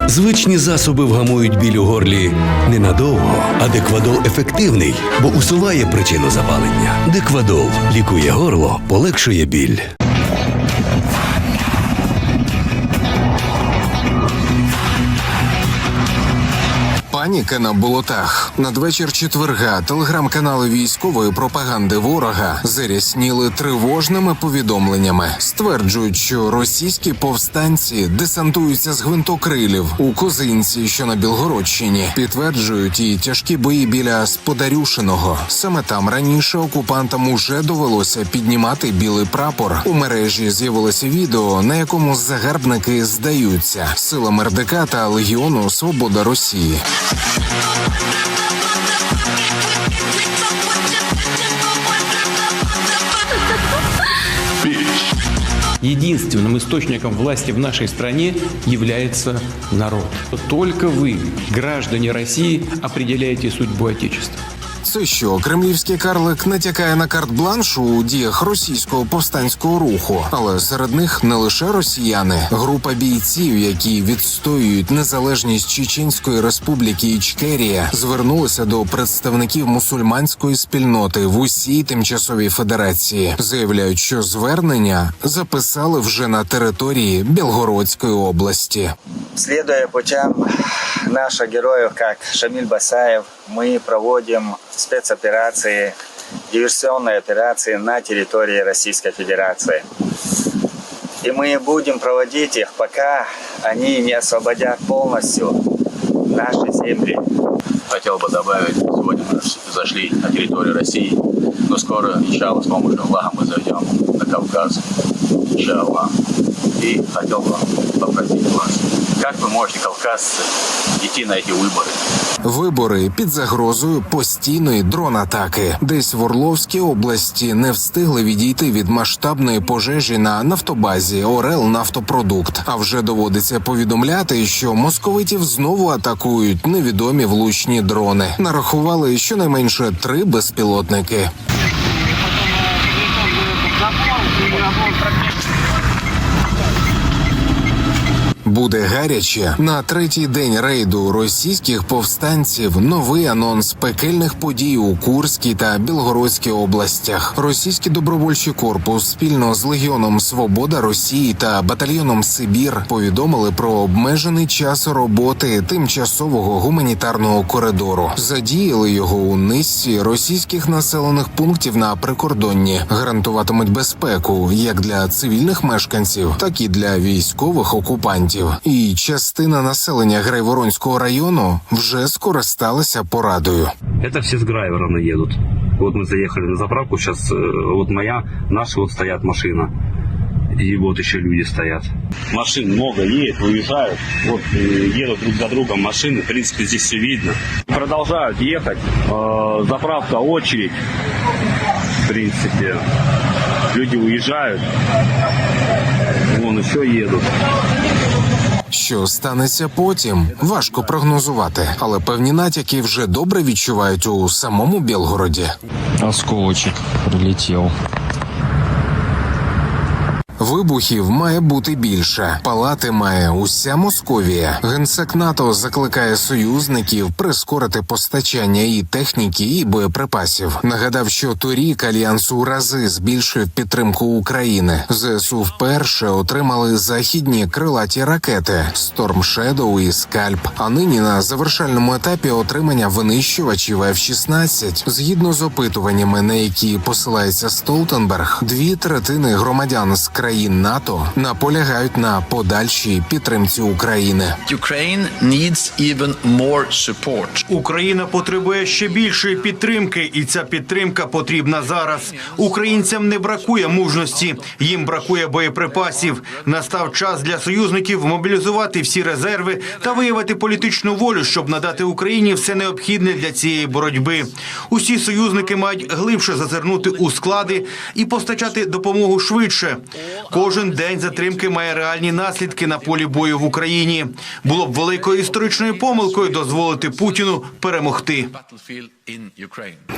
Звичні засоби вгамують біль у горлі ненадовго, а Деквадол ефективний, бо усуває причину запалення. Деквадол лікує горло, полегшує біль. Паніка на болотах. Надвечір четверга телеграм-канали військової пропаганди ворога зарясніли тривожними повідомленнями. Стверджують, що російські повстанці десантуються з гвинтокрилів у Козинці, що на Білгородщині. Підтверджують і тяжкі бої біля Сподарюшиного. Саме там раніше окупантам уже довелося піднімати білий прапор. У мережі з'явилося відео, на якому загарбники здаються силам РДК та Легіону Свобода Росії. Единственным источником власти в нашей стране является народ. Только вы, граждане России, определяете судьбу Отечества. Це що, кремлівський карлик натякає на карт-бланш у діях російського повстанського руху? Але серед них не лише росіяни. Група бійців, які відстоюють незалежність Чеченської республіки Ічкерія, звернулася до представників мусульманської спільноти в усій тимчасовій федерації. Заявляють, що звернення записали вже на території Білгородської області. Следуя путям наших героев, как Шамиль Басаев, мы проводим спецоперации, диверсионные операции на территории Российской Федерации. И мы будем проводить их, пока они не освободят полностью наши земли. Хотел бы добавить, сегодня мы зашли на территорию России, но скоро, иншаллах, с помощью Аллаха мы зайдем на Кавказ, иншаллах. И хотел бы попросить вас, как вы можете, кавказцы, идти на эти выборы? Вибори під загрозою постійної дрон-атаки. Десь в Орловській області не встигли відійти від масштабної пожежі на нафтобазі «Орел-Нафтопродукт». А вже доводиться повідомляти, що московитів знову атакують невідомі влучні дрони. Нарахували щонайменше 3 безпілотники. Буде гаряче. На 3-й день рейду російських повстанців новий анонс пекельних подій у Курській та Білгородській областях. Російський добровольчий корпус спільно з Легіоном Свобода Росії та батальйоном Сибір повідомили про обмежений час роботи тимчасового гуманітарного коридору. Задіяли його у низці російських населених пунктів на прикордонні. Гарантуватимуть безпеку як для цивільних мешканців, так і для військових окупантів. І частина населення Грайворонського району вже скористалася порадою. Это все с Грайворона едут. Вот мы заехали на заправку, сейчас вот наши вот стоят машина. И вот еще люди стоят. Машин много едет, выезжают. Вот едут друг за другом машины. В принципе, здесь все видно. Продолжают ехать. Заправка, очередь. В принципе, люди уезжают. Вон еще едут. Що станеться потім, важко прогнозувати, але певні натяки вже добре відчувають у самому Білгороді. Осколочек прилетів. Вибухів має бути більше. Палати має уся Московія. Генсек НАТО закликає союзників прискорити постачання і техніки, і боєприпасів. Нагадав, що торік Альянс у рази збільшив підтримку України. ЗСУ вперше отримали західні крилаті ракети «Storm Shadow» і «Скальп». А нині на завершальному етапі отримання винищувачів F-16. Згідно з опитуваннями, на які посилається Столтенберг, 2/3 громадян з країн НАТО наполягають на подальшій підтримці України. Україна потребує ще більшої підтримки, і ця підтримка потрібна зараз. Українцям не бракує мужності, їм бракує боєприпасів. Настав час для союзників мобілізувати всі резерви та виявити політичну волю, щоб надати Україні все необхідне для цієї боротьби. Усі союзники мають глибше зазирнути у склади і постачати допомогу швидше. Кожен день затримки має реальні наслідки на полі бою в Україні. Було б великою історичною помилкою дозволити Путіну перемогти.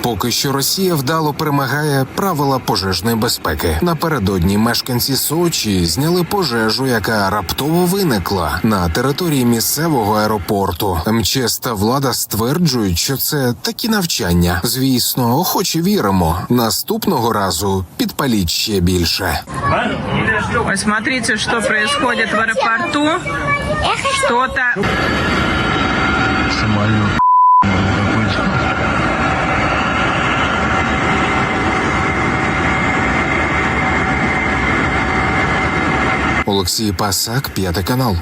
Поки що Росія вдало перемагає правила пожежної безпеки. Напередодні мешканці Сочі зняли пожежу, яка раптово виникла на території місцевого аеропорту. МЧС та влада стверджують, що це такі навчання. Звісно, охоче віримо. Наступного разу підпаліть ще більше. Посмотрите, что происходит в аэропорту. Что-то... Олексій Пасак, 5 канал.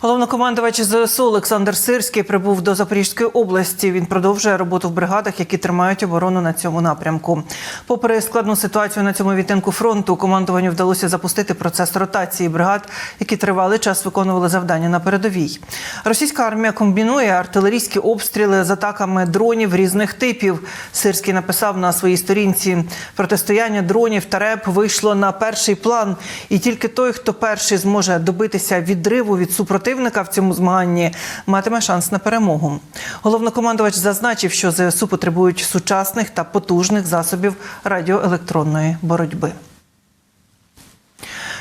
Головнокомандувач ЗСУ Олександр Сирський прибув до Запорізької області. Він продовжує роботу в бригадах, які тримають оборону на цьому напрямку. Попри складну ситуацію на цьому відтинку фронту, командуванню вдалося запустити процес ротації бригад, які тривалий час виконували завдання на передовій. Російська армія комбінує артилерійські обстріли з атаками дронів різних типів. Сирський написав на своїй сторінці: протистояння дронів та РЕБ вийшло на перший план, і тільки той, хто перший зможе добитися відриву від супротивника в цьому змаганні, матиме шанс на перемогу. Головнокомандувач зазначив, що ЗСУ потребують сучасних та потужних засобів радіоелектронної боротьби.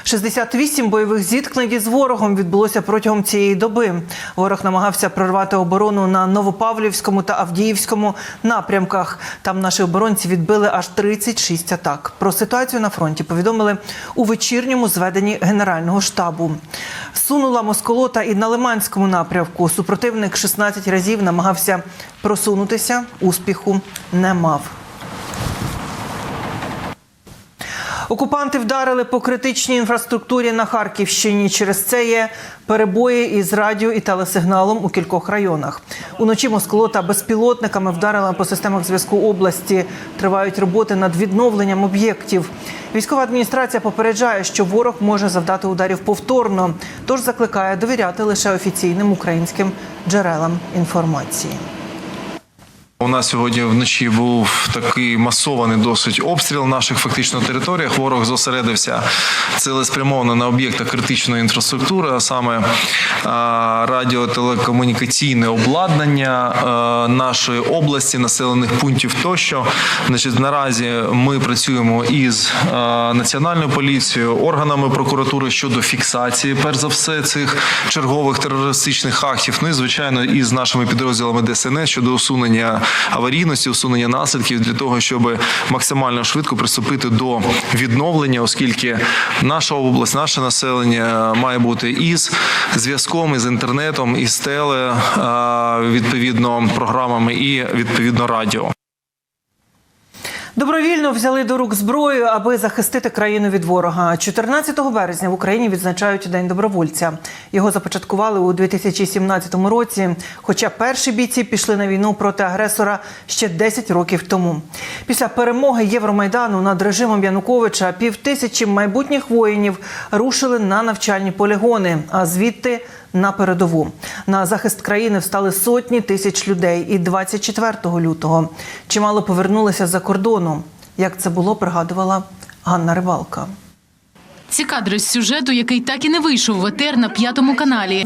68 бойових зіткнень із ворогом відбулося протягом цієї доби. Ворог намагався прорвати оборону на Новопавлівському та Авдіївському напрямках. Там наші оборонці відбили аж 36 атак. Про ситуацію на фронті повідомили у вечірньому зведенні Генерального штабу. Сунула Москолота і на Лиманському напрямку. Супротивник 16 разів намагався просунутися, успіху не мав. Окупанти вдарили по критичній інфраструктурі на Харківщині. Через це є перебої із радіо і телесигналом у кількох районах. Уночі Москолота безпілотниками вдарила по системах зв'язку області. Тривають роботи над відновленням об'єктів. Військова адміністрація попереджає, що ворог може завдати ударів повторно, тож закликає довіряти лише офіційним українським джерелам інформації. У нас сьогодні вночі був такий масований досить обстріл наших фактично територіях. Ворог зосередився цілеспрямовано на об'єктах критичної інфраструктури, а саме радіотелекомунікаційне обладнання нашої області, населених пунктів тощо. Значить, наразі ми працюємо із Національною поліцією, органами прокуратури щодо фіксації, перш за все, цих чергових терористичних актів. Ну і, звичайно, із нашими підрозділами ДСНС щодо усунення аварійності, усунення наслідків для того, щоб максимально швидко приступити до відновлення, оскільки наша область, наше населення має бути із зв'язком, із інтернетом, із теле, відповідно, програмами і, відповідно, радіо. Добровільно взяли до рук зброю, аби захистити країну від ворога. 14 березня в Україні відзначають День добровольця. Його започаткували у 2017 році, хоча перші бійці пішли на війну проти агресора ще 10 років тому. Після перемоги Євромайдану над режимом Януковича 5000 майбутніх воїнів рушили на навчальні полігони, а звідти – на передову. На захист країни встали сотні тисяч людей. І 24 лютого чимало повернулися з-за кордону. Як це було, пригадувала Ганна Рибалка. Ці кадри з сюжету, який так і не вийшов в етер на 5-му каналі.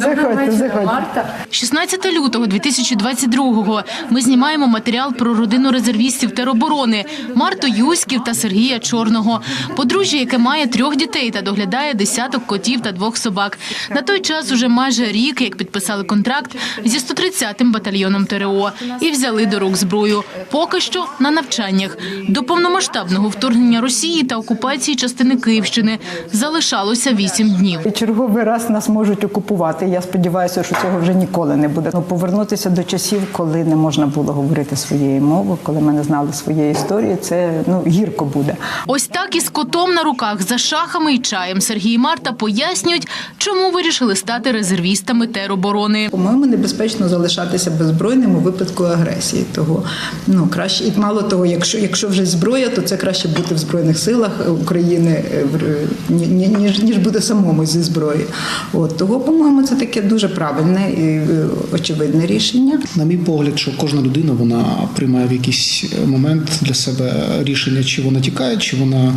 Заходьте. 16 лютого 2022-го ми знімаємо матеріал про родину резервістів тероборони Марту Юськів та Сергія Чорного. Подружжя, яке має 3 дітей та доглядає десяток котів та 2 собак. На той час уже майже рік, як підписали контракт зі 130-м батальйоном ТРО і взяли до рук зброю. Поки що на навчаннях. До повномасштабного вторгнення Росії та окупації частини Київщини залишалося 8 днів. І черговий раз нас можуть окупувати. Я сподіваюся, що цього вже ніколи не буде. Повернутися до часів, коли не можна було говорити своєю мовою, коли ми не знали своєї історії, це гірко буде. Ось так із котом на руках, за шахами і чаєм Сергій і Марта пояснюють, чому вирішили стати резервістами тероборони. По-моєму, небезпечно залишатися беззбройним у випадку агресії. Того краще, і мало того, якщо вже зброя, то це краще бути в Збройних силах України, ніж буде самому зі зброї. Того, по-моєму, це таке дуже правильне і очевидне рішення. На мій погляд, що кожна людина, вона приймає в якийсь момент для себе рішення, чи вона тікає, чи вона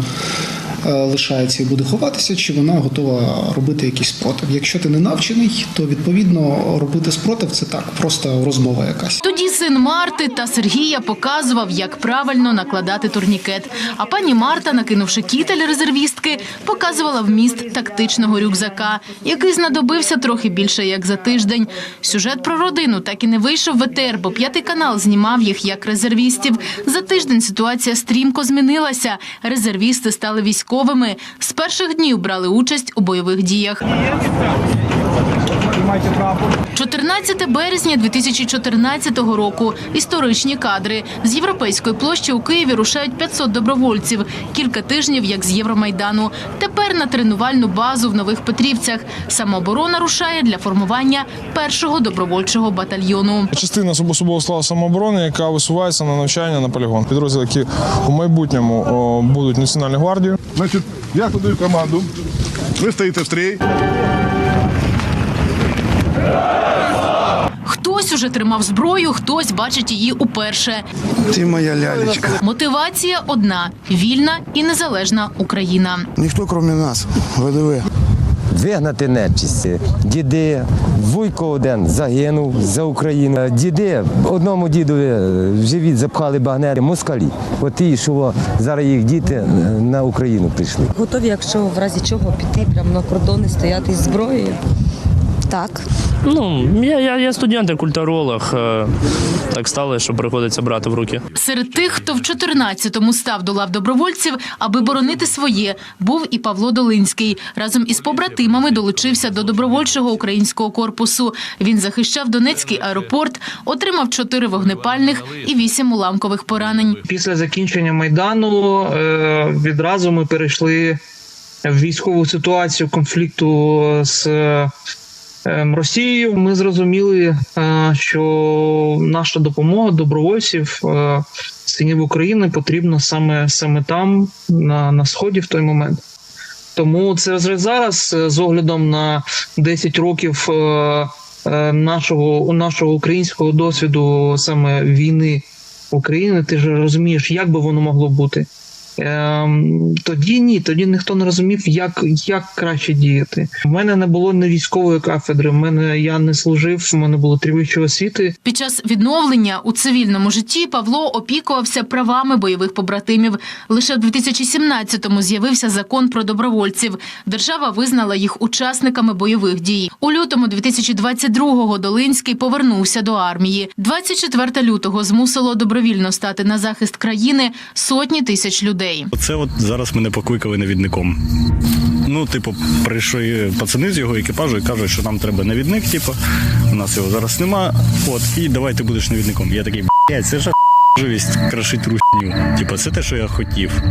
лишається і буде ховатися, чи вона готова робити якийсь спротив. Якщо ти не навчений, то відповідно робити спротив – це так, просто розмова якась. Тоді син Марти та Сергія показував, як правильно накладати турнікет. А пані Марта, накинувши кітель резервістки, показувала вміст тактичного рюкзака, який знадобився трохи більше як за тиждень. Сюжет про родину так і не вийшов в етер, бо «5 канал» знімав їх як резервістів. За тиждень ситуація стрімко змінилася. Резервісти стали військовими. З перших днів брали участь у бойових діях. 14 березня 2014 року. Історичні кадри. З Європейської площі у Києві рушають 500 добровольців. Кілька тижнів, як з Євромайдану. Тепер на тренувальну базу в Нових Петрівцях. Самооборона рушає для формування першого добровольчого батальйону. Частина особового складу самооборони, яка висувається на навчання на полігон. Підрозділи, які у майбутньому будуть Національною гвардією. Значить, я подаю команду. Ви стоїте в стрій. Хтось уже тримав зброю, хтось бачить її уперше. Ти моя лялечка. Мотивація одна – вільна і незалежна Україна. Ніхто, крім нас, ВДВ. Вигнати нечисть. Діди, Вуйко один загинув за Україну. Діди, одному дідові в живіт запхали багнери москалі. От ті, що зараз їх діти на Україну прийшли. Готові, якщо в разі чого піти прямо на кордони, стояти з зброєю? Так. Я студент, я культуролог. Так сталося, що приходиться брати в руки. Серед тих, хто в 14-му став до лав добровольців, аби боронити своє, був і Павло Долинський. Разом із побратимами долучився до добровольчого українського корпусу. Він захищав Донецький аеропорт, отримав 4 вогнепальних і 8 уламкових поранень. Після закінчення Майдану відразу ми перейшли в військову ситуацію конфлікту з Росією. Ми зрозуміли, що наша допомога добровольців синів України потрібна саме там, на Сході в той момент. Тому це зараз, з оглядом на 10 років нашого українського досвіду саме війни України, ти ж розумієш, як би воно могло бути. Тоді ніхто не розумів, як краще діяти. У мене не було ні військової кафедри, я не служив, у мене було 3 вищі освіти. Під час відновлення у цивільному житті Павло опікувався правами бойових побратимів. Лише в 2017-му з'явився закон про добровольців. Держава визнала їх учасниками бойових дій. У лютому 2022-го Долинський повернувся до армії. 24 лютого змусило добровільно стати на захист країни сотні тисяч людей. Це от зараз мене покликали навідником. Прийшли пацани з його екіпажу і кажуть, що нам треба навідник, у нас його зараз нема, і давай ти будеш навідником. Я такий, це ж можливість крашити русню. Це те, що я хотів.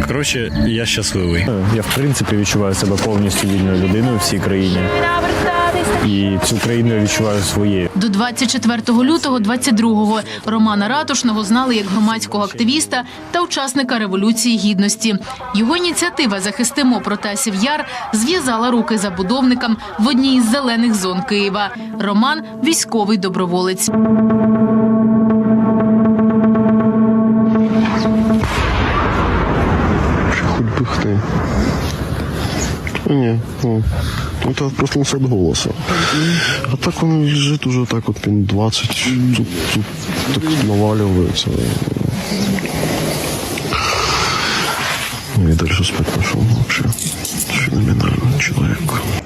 Коротше, я щасливий. Я, в принципі, відчуваю себе повністю вільною людиною в цій країні. І цю країну я відчуваю своєю. До 24 лютого 22-го Романа Ратушного знали як громадського активіста та учасника Революції Гідності. Його ініціатива «Захистимо Протасів Яр» зв'язала руки забудовникам в одній із зелених зон Києва. Роман – військовий доброволець. Хоть бы ты. Ні, это проснулся от голоса. А так он лежит уже так вот минут 20. Тут так наваливается. И дальше спать пошел вообще. Феноменальный человек.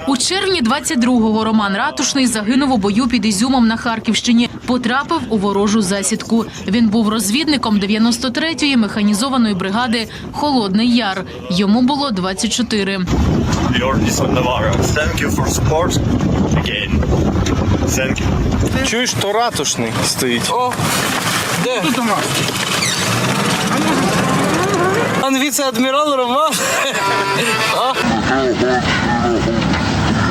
У червні 22-го Роман Ратушний загинув у бою під Ізюмом на Харківщині. Потрапив у ворожу засідку. Він був розвідником 93-ї механізованої бригади «Холодний Яр». Йому було 24. Чуєш, то Ратушний стоїть. О, де? Тут у нас. Пан віце-адмірал Роман.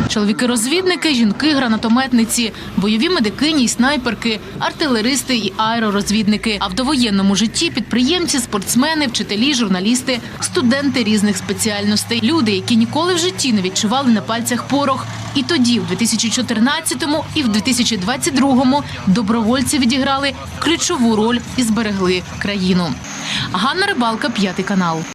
Чоловіки-розвідники, жінки, гранатометниці, бойові медикині й снайперки, артилеристи і аеророзвідники. А в довоєнному житті підприємці, спортсмени, вчителі, журналісти, студенти різних спеціальностей. Люди, які ніколи в житті не відчували на пальцях порох. І тоді, в 2014-му і в 2022-му добровольці відіграли ключову роль і зберегли країну. Ганна Рибалка, 5 канал.